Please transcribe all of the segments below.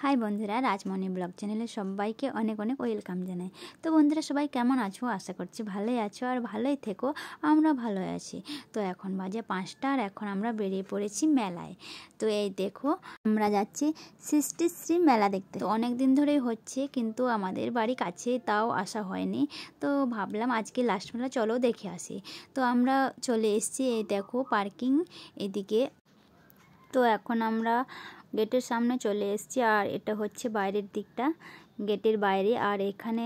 হাই বন্ধুরা, রাজমণি ব্লগ চ্যানেলে সবাইকে অনেক অনেক ওয়েলকাম জানাই। তো বন্ধুরা, সবাই কেমন আছো? আশা করছি ভালোই আছো আর ভালোই থেকো। আমরা ভালো আছি। তো এখন বাজে 5টা আর এখন আমরা বেরিয়ে পড়েছি মেলায়। তো এই দেখো, আমরা যাচ্ছি সৃষ্টিশ্রী মেলা দেখতে। তো অনেক দিন ধরেই হচ্ছে, কিন্তু আমাদের বাড়ি কাছে, তাও আসা হয়নি। তো ভাবলাম আজকে লাস্ট মেলা, চলো দেখে আসি। তো আমরা চলে এসেছি, এই দেখো পার্কিং এদিকে। তো এখন আমরা গেটের সামনে চলে এসেছি আর এটা হচ্ছে বাইরের দিকটা, গেটের বাইরে। আর এখানে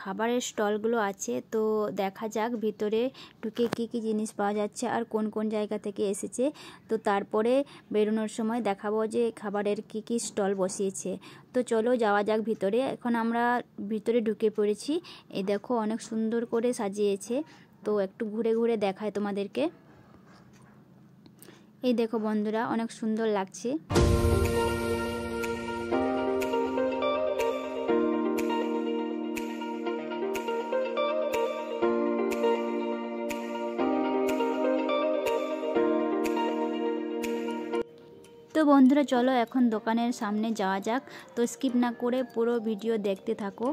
খাবারের স্টলগুলো আছে। তো দেখা যাক ভিতরে ঢুকে কি কি জিনিস পাওয়া যাচ্ছে আর কোন কোন জায়গা থেকে এসেছে। তো তারপরে বেরোনোর সময় দেখাবো যে খাবারের কি কি স্টল বসিয়েছে। তো চলো যাওয়া যাক ভিতরে। এখন আমরা ভিতরে ঢুকে পড়েছি। এই দেখো অনেক সুন্দর করে সাজিয়েছে। তো একটু ঘুরে ঘুরে দেখায় তোমাদেরকে। এই দেখো বন্ধুরা, অনেক সুন্দর লাগছে। তো বন্ধুরা চলো এখন দোকানের সামনে যাওয়া যাক। তো স্কিপ না করে পুরো ভিডিও দেখতে থাকো।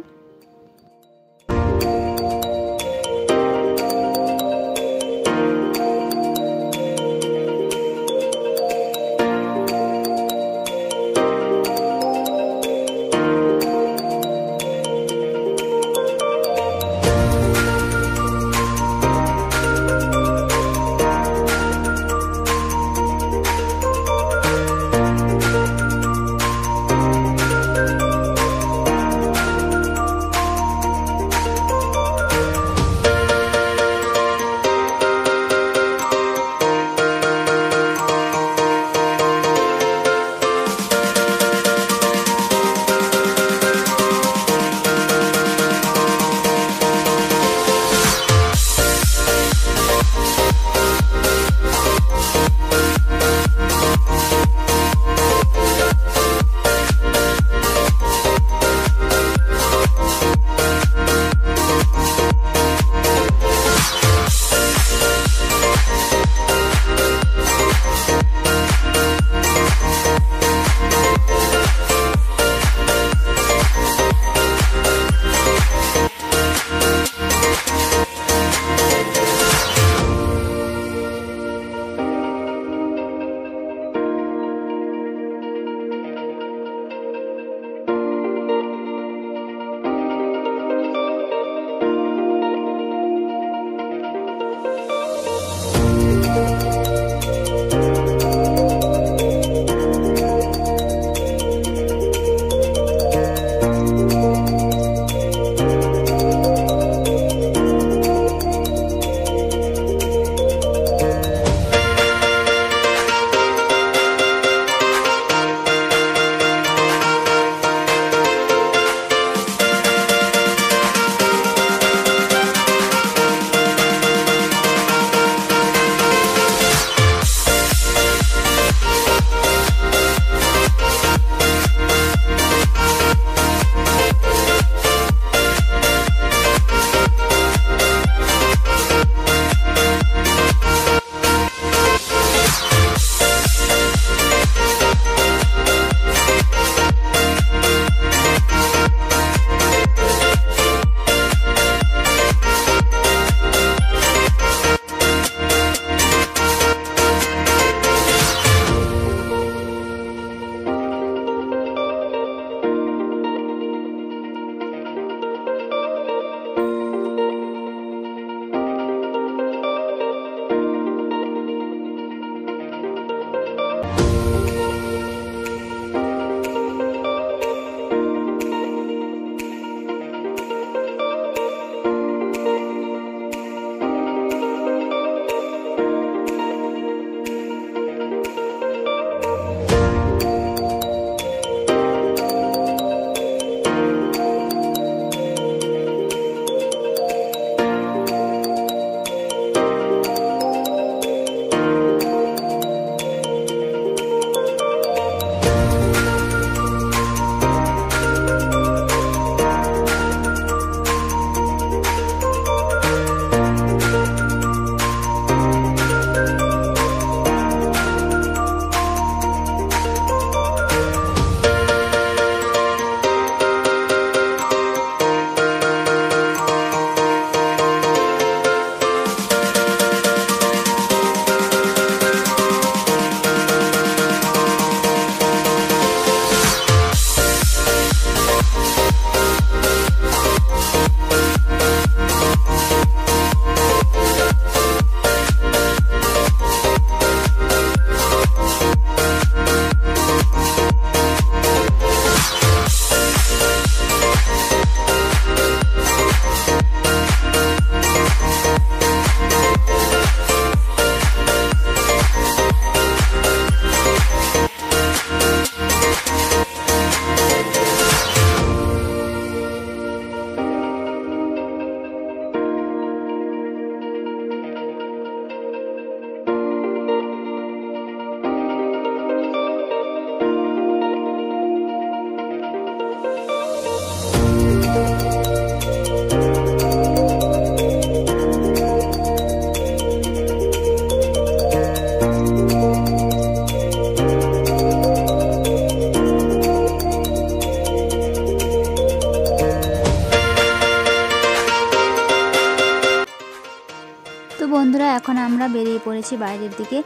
বেরিয়ে পড়েছি বাইরের দিকে।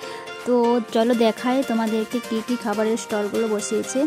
তো চলো দেখাই তোমাদেরকে কী কী খাবারের স্টলগুলো বসিয়েছে।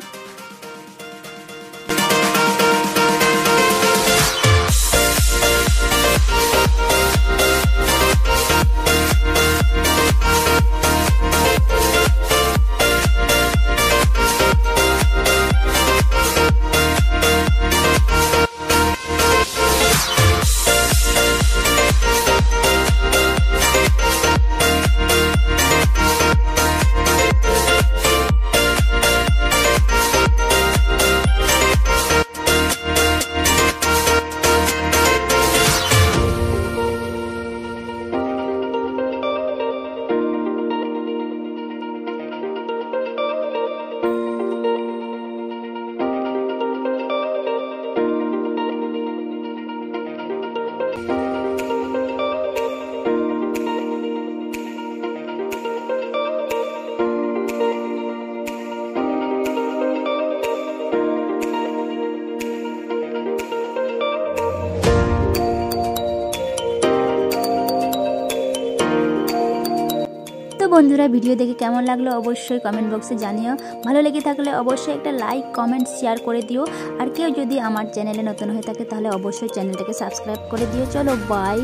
তো বন্ধুরা, ভিডিও দেখে কেমন লাগলো অবশ্যই কমেন্ট বক্সে জানিও। ভালো লেগে থাকলে অবশ্যই একটা লাইক কমেন্ট শেয়ার করে দিও। আর কেউ যদি আমার চ্যানেলে নতুন হয়ে থাকে তাহলে অবশ্যই চ্যানেলটাকে সাবস্ক্রাইব করে দিও। চলো বাই।